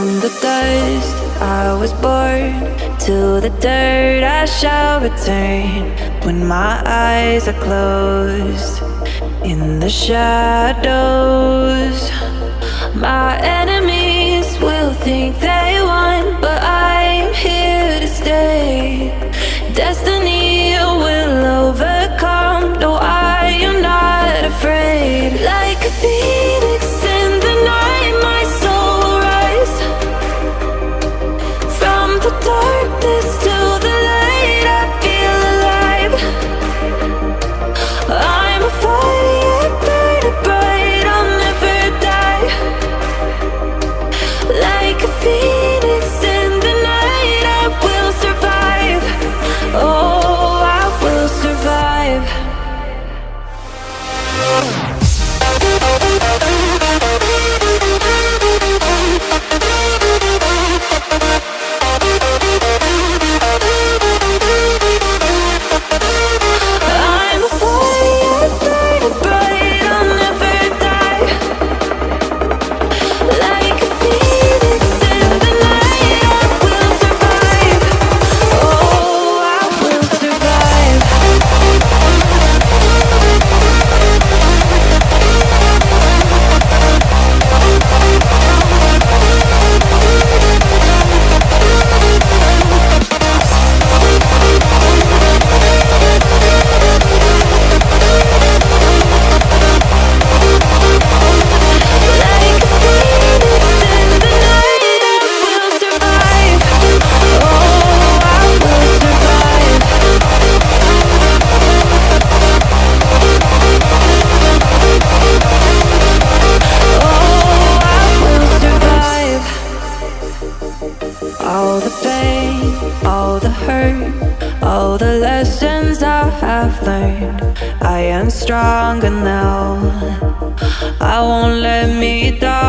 From the dust I was born, to the dirt I shall return. When my eyes are closed, in the shadows, my enemies will think they won, but I'm here to stay. Destiny will overcome, no, I am not afraid. Like a phoenix in the night, my soul will rise. From the darkness to the light, I feel alive. I'm a fire burning bright, I'll never die. Like a phoenix in the night, I will survive. Oh, I will survive. I'm a fire burning bright, I'll never die. Like a phoenix in the night, I will survive. Oh, I will survive. Like a phoenix in the night, I will survive. Oh, I will survive. Oh, I will survive. All the pain, all the hurt, all the lessons I have learned, I am stronger now. I won't let me die.